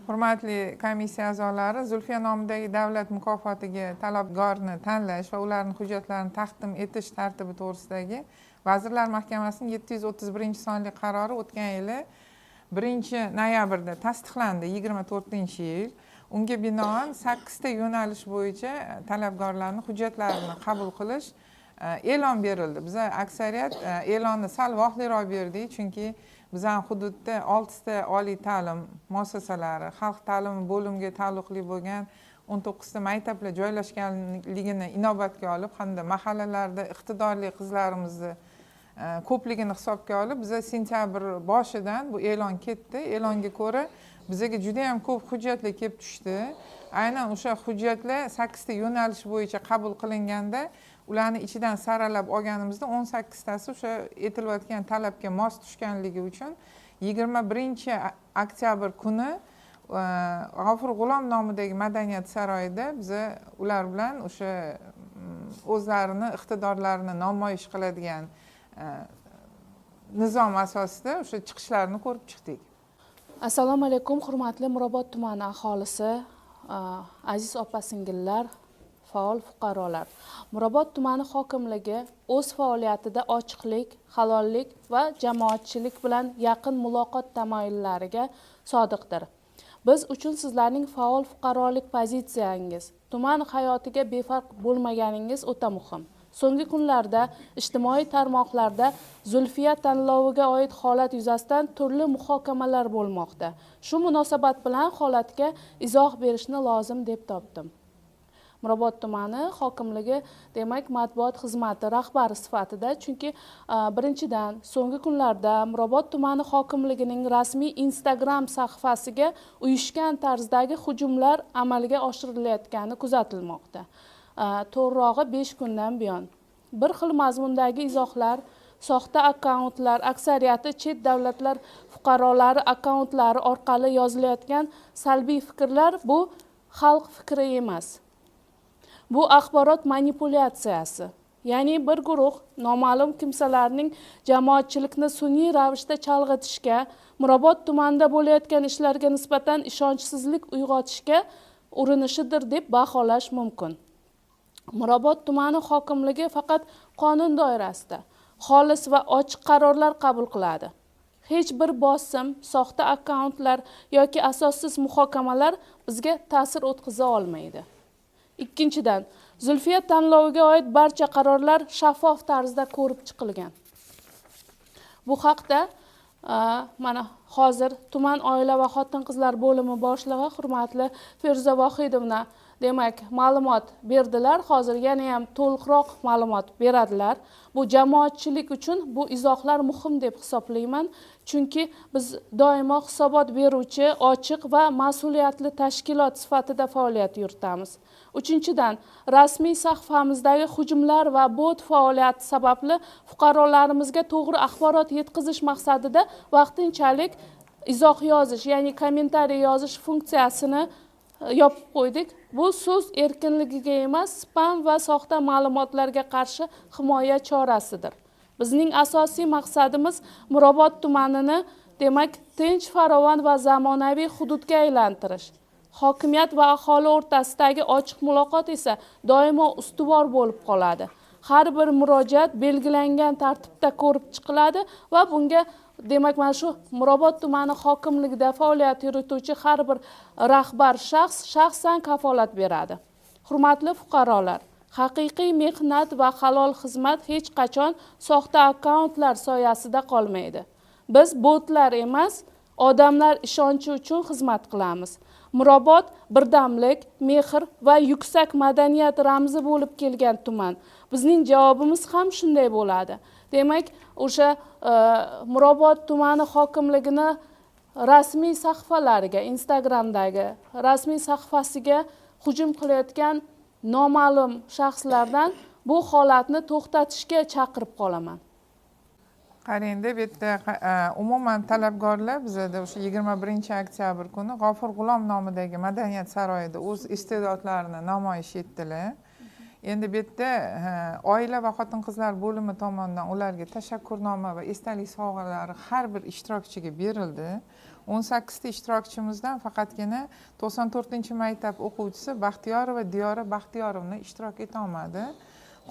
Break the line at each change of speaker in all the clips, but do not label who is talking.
Hurmatli komissiya a'zolari, Zulfiya nomidagi davlat mukofotiga talabgorni tanlash va ularning hujjatlarini taqdim etish tartibi to'g'risidagi Vazirlar Mahkamasining 731 sonli qarori o'tgan yili 1-noyabrda tasdiqlandi, 24-yil. Unga binoan 8 ta yo'nalish bo'yicha talabgorlarning hujjatlarini qabul qilish e'lon berildi. Biz aksariyat e'lonni sal vaqtliroq berdik, chunki bizning hududda 6 ta oliy ta'lim muassasalari, xalq ta'limi bo'limiga taalluqli bo'lgan 19 ta maktablar joylashganligini inobatga olib, hamda mahallalarda iqtidorli qizlarimizni ko'pligini hisobga olib, biz sentyabr boshidan bu e'lon ketdi. E'longa ko'ra bizga juda ham ko'p hujjatlar kelib tushdi. Aynan o'sha hujjatlar 8 ta yo'nalish bo'yicha qabul qilinganda ularni ichidan saralab olganimizda 18 tasi o'sha aytilayotgan talabga mos tushganligi uchun 21-oktyabr kuni G'afur G'ulom nomidagi madaniyat saroyida biz ular bilan o'sha o'zlarini iqtidorlarini namoyish qiladigan nizom asosida o'sha chiqishlarni ko'rib chiqdik.
Assalomu alaykum, hurmatli Mirobod tumani aholisi, aziz opa-singillar, faol fuqarolar. Mirobod tumani hokimligi o'z faoliyatida ochiqlik, halollik va jamoatchilik bilan yaqin muloqot tamoyillariga sodiqdir. Biz uchun sizlarning faol fuqarolik pozitsiyangiz, tuman hayotiga befarq bo'lmaganingiz o'ta muhim. So'nggi kunlarda ijtimoiy tarmoqlarda Zulfiya tanloviga oid holat yuzasidan turli muhokamalar bo'lmoqda. Shu munosabat bilan holatga izoh berishni lozim deb topdim. Mirobod tumani hokimligi demak matbuot xizmati rahbari sifatida, chunki birinchidan so'nggi kunlarda Mirobod tumani hokimligining rasmiy Instagram sahifasiga uyushgan tarzdagi hujumlar amalga oshirilayotgani kuzatilmoqda. To'g'rirog'i 5 kundan buyon bir xil mazmundagi izohlar, soxta akkauntlar, aksariyati chet davlatlar fuqarolari akkauntlari orqali yozilayotgan salbiy fikrlar bu xalq fikri emas. Bu axborot manipulyatsiyasi. Ya'ni bir guruh noma'lum kimsalarning jamoatchilikni sun'iy ravishda chalg'itishga, Mirobod tumanida bo'layotgan ishlarga nisbatan ishonchsizlik uyg'otishga urinishidir deb baholash mumkin. Mirobod tumani hokimligi faqat qonun doirasida xolis va ochiq qarorlar qabul qiladi. Hech bir bosim, soxta akkauntlar yoki asossiz muhokamalar bizga ta'sir o'tkaza olmaydi. Ikkinchidan, Zulfiya tanloviga oid barcha qarorlar shaffof tarzda ko'rib chiqilgan. Bu haqda mana hozir tuman oila va xotin-qizlar bo'limi boshlig'i hurmatli Feruza Vohidovna demak ma'lumot berdilar. Hozir yana ham to'liqroq ma'lumot beradilar. Bu jamoatchilik uchun bu izohlar muhim deb hisoblayman. Chunki biz doimo hisobot beruvchi, ochiq va mas'uliyatli tashkilot sifatida faoliyat yuritamiz. Uchinchidan, rasmiy sahifamizdagi hujumlar va bot faoliyati sababli fuqarolarimizga to'g'ri axborot yetkazish maqsadida vaqtinchalik izoh yozish, ya'ni kommentariy yozish funksiyasini yopib qo'ydik. Bu so'z erkinligiga emas, spam va soxta ma'lumotlarga qarshi himoya chorasidir. Bizning asosiy maqsadimiz Mirobod tumanini demak tinch, farovon va zamonaviy hududga aylantirish. Hokimiyat va aholi o'rtasidagi ochiq muloqot esa doimo ustuvor bo'lib qoladi. Har bir murojaat belgilangan tartibda ko'rib chiqiladi va bunga demak mana shu Mirobod tumani hokimligida faoliyat yurituvchi har bir rahbar shaxsan kafolat beradi. Hurmatli fuqarolar, haqiqiy mehnat va halol xizmat hech qachon soxta akkauntlar soyasida qolmaydi. Biz botlar emas, odamlar ishonchi uchun xizmat qilamiz. Mirobod birdamlik, mehr va yuksak madaniyat ramzi bo'lib kelgan tuman. Bizning javobimiz ham shunday bo'ladi. Demak, o'sha Mirobod tumani hokimligini rasmiy sahifalariga, Instagramdagi rasmiy sahifasiga hujum qilayotgan noma'lum shaxslardan bu holatni to'xtatishga chaqirib qolaman.
Qarangda, bu yerda umuman talabgorlar bizda o'sha 21-oktyabr kuni G'afur G'ulom nomidagi madaniyat saroyida o'z iste'dodlarini namoyish etdilar. Endi bu yerda oila va xotin-qizlar bo'limi tomonidan ularga tashakkurnoma va esdalik sovg'alari har bir ishtirokchiga berildi. 18 ta ishtirokchimizdan faqatgina 94-maktab o'quvchisi Baxtiyorova Diyora Baxtiyorovna ishtirok etolmadi.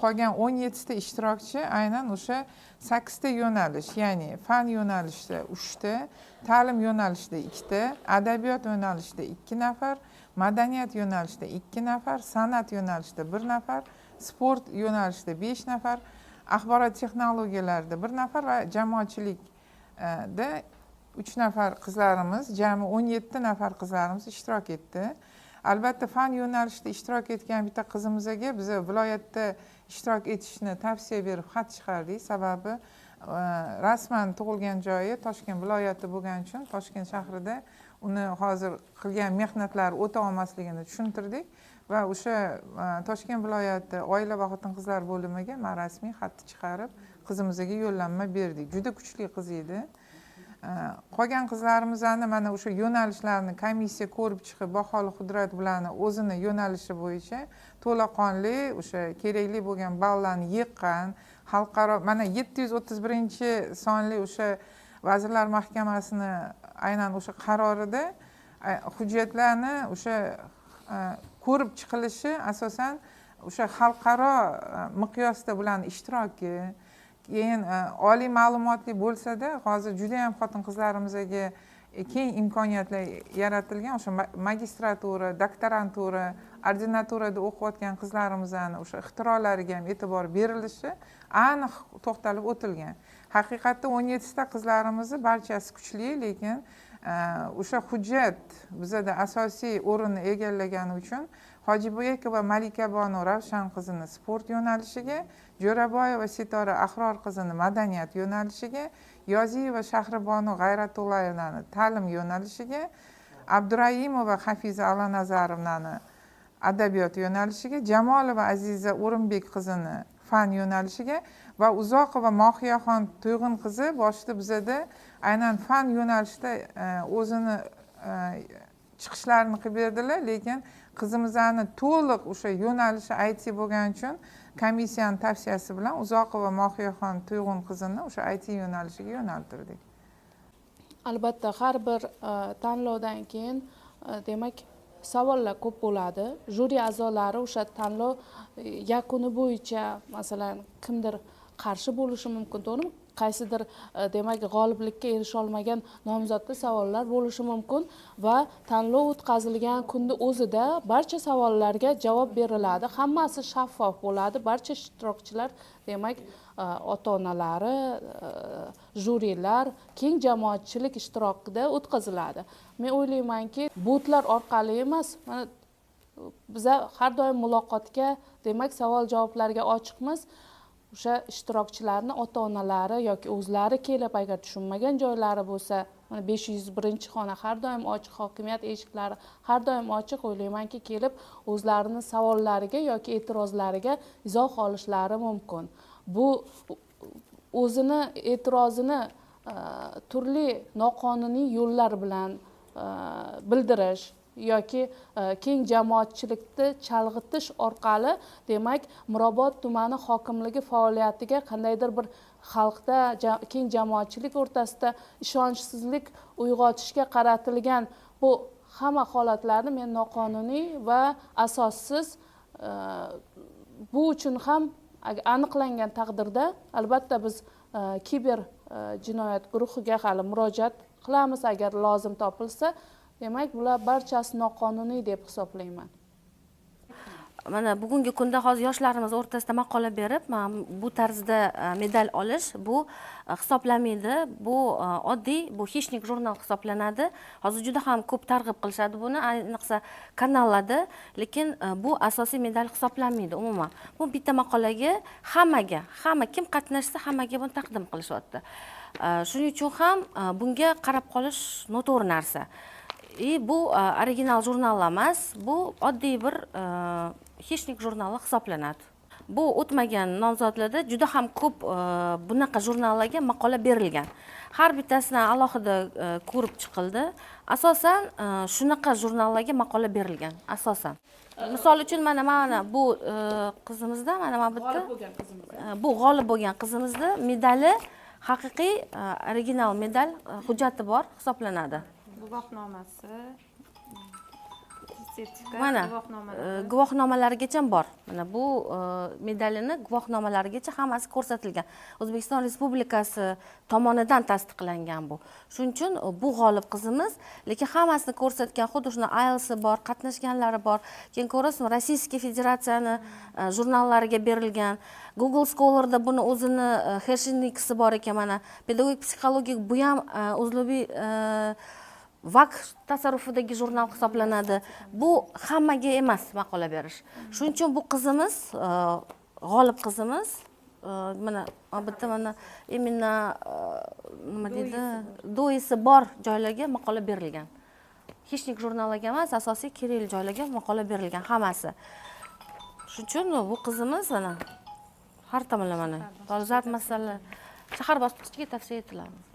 Qolgan 17 ta ishtirokchi aynan o'sha 8 ta yo'nalish, ya'ni fan yo'nalishida 3 ta, ta'lim yo'nalishida 2 ta, adabiyot yo'nalishida 2 nafar, madaniyat yo'nalishida 2 nafar, san'at yo'nalishida 1 nafar, sport yo'nalishida 5 nafar, axborot texnologiyalarida 1 nafar va jamoatchilikda 3 nafar qizlarimiz, jami 17 nafar qizlarimiz ishtirok etdi. Albatta fan yo'nalishida ishtirok etgan bitta qizimizga biz viloyatda ishtirok etishni tavsiya berib xat chiqardik. Sababi rasman tug'ilgan joyi Toshkent viloyati bo'lgani uchun Toshkent shahrida uni hozir qilgan mehnatlari o'ta olmasligini tushuntirdik va o'sha Toshkent viloyati oila va xotin qizlar bo'limiga men rasmiy xat chiqarib qizimizga yo'llanma berdik. Juda kuchli qiz edi. Qolgan qizlarimizni mana o'sha yo'nalishlarni komissiya ko'rib chiqib baholi qudrat bilan o'zini yo'nalishi bo'yicha to'laqonli o'sha kerakli bo'lgan ballarni yiqqan, xalqaro mana 731 sonli o'sha Vazirlar Mahkamasini aynan o'sha qarorida hujjatlarni o'sha ko'rib chiqilishi asosan o'sha xalqaro miqyosda bilan ishtiroki, keyin oliy ma'lumotli bo'lsa-da, hozir juda ham xotin-qizlarimizga keng imkoniyatlar yaratilgan. O'sha magistratura, doktorantura, ordinaturada o'qiyotgan qizlarimizni o'sha ixtirolariga ham e'tibor berilishi aniq to'xtalib o'tilgan. Haqiqatda 17 ta qizlarimizni barchasi kuchli, lekin o'sha hujjat bizada asosiy o'rinni egallagani uchun Hojiboyeva Malika Bonu Ravshan qizini sport yo'nalishiga, Jo'raboyeva Sitora Ahror qizini madaniyat yo'nalishiga, Yoziyeva Shahribonu G'ayratullayevani ta'lim yo'nalishiga, Abdurayimova Hafiza Alanazarovnani adabiyot yo'nalishiga, Jamolova Aziza O'rinbek qizini fan yo'nalishiga va Uzoqova Mohiyaxon Tuyg'un qizi boshida bizada aynan fan yo'nalishida o'zini chiqishlarini qilib berdilar, lekin qizimizni to'liq o'sha yo'nalishi IT bo'lgani uchun komissiyani tavsiyasi bilan Uzoqova Mohiyaxon Tuyg'un qizini o'sha IT yo'nalishiga yo'naltirdik.
Albatta har bir tanlovdan keyin demak savollar ko'p bo'ladi. Juri a'zolari o'sha tanlov yakuni bo'yicha masalan kimdir qarshi bo'lishi mumkin, to'g'rimi? Qaysidir demak g'oliblikka erisha olmagan nomzodda savollar bo'lishi mumkin va tanlov o'tkazilgan kunning o'zida barcha savollarga javob beriladi. Hammasi shaffof bo'ladi. Barcha ishtirokchilar demak ota-onalari, jurilar, keng jamoatchilik ishtirokida o'tkaziladi. Men o'ylaymanki, botlar orqali emas, mana biz har doim muloqotga, demak savol-javoblarga ochiqmiz. O'sha ishtirokchilarni ota-onalari yoki o'zlari kelib, agar tushunmagan joylari bo'lsa, mana 501-xona har doim ochiq, hokimiyat eshiklari har doim ochiq. O'ylaymanki, kelib o'zlarining savollariga yoki e'tirozlariga izoh olishlari mumkin. Bu o'zini e'tirozini turli noqonuniy yo'llar bilan bildirish yoki keng jamoatchilikni chalg'itish orqali demak Mirobod tumani hokimligi faoliyatiga qandaydir bir xalqda, keng jamoatchilik o'rtasida ishonchsizlik uyg'otishga qaratilgan bu hamma holatlarni men noqonuniy va asossiz, bu uchun ham aniqlangan taqdirda albatta biz kiber jinoyat guruhiga hali murojaat qilamiz agar lozim topilsa. Demak, bular barchasi noqonuniy deb hisoblayman.
Mana bugungi kunda hozir yoshlarimiz o'rtasida maqola berib, bu tarzda medal olish bu hisoblanmaydi. Bu oddiy, bu hechnik jurnal hisoblanadi. Hozir juda ham ko'p targ'ib qilishadi buni, ayniqsa kanallarda, lekin bu asosiy medal hisoblanmaydi umuman. Bu bitta maqolaga hamma kim qatnashsa hammaga buni taqdim qilishyapti. Shuning uchun ham bunga qarab qolish noto'g'ri narsa. Bu original jurnal emas, bu oddiy bir hechnik jurnali hisoblanadi. Bu o'tmagan nomzodlarda juda ham ko'p bunaqa jurnallarga maqola berilgan. Har bittasidan alohida ko'rib chiqildi. Asosan shunaqa jurnallarga maqola berilgan, asosan. Misol uchun mana bu qizimizda, mana bu bitta bu g'olib bo'lgan qizimizda medali haqiqiy original medal hujjati bor hisoblanadi.
guvohnomasi, sertifikat,
mana
guvohnomalari.
guvohnomalarigacha bor. Mana bu medalini guvohnomalarigacha hammasi ko'rsatilgan. O'zbekiston Respublikasi tomonidan tasdiqlangan bu. Shuning uchun bu g'olib qizimiz, lekin hammasini ko'rsatgan, xuddi shuna IELTS bor, qatnashganlari bor. Keyin ko'rasizmi, Rossiya Federatsiyani jurnallariga berilgan. Google Scholar'da buni o'zini Hershennikisi bor ekan mana. Pedagogik psixologik bu ham o'zlubiy vaqt tasarrufidagi jurnal hisoblanadi. Bu hammaga emas maqola berish. Shuning uchun bu qizimiz, g'olib qizimiz, mana bitta mana imенно nima deydi, doisi bor joylarga maqola berilgan. Hechnik jurnaliga emas, asosiy Kiril joylarga maqola berilgan hammasi. Shuning uchun bu qizimiz mana har tomonlama dolzarb masala shahar bosqichiga tavsiya etiladi.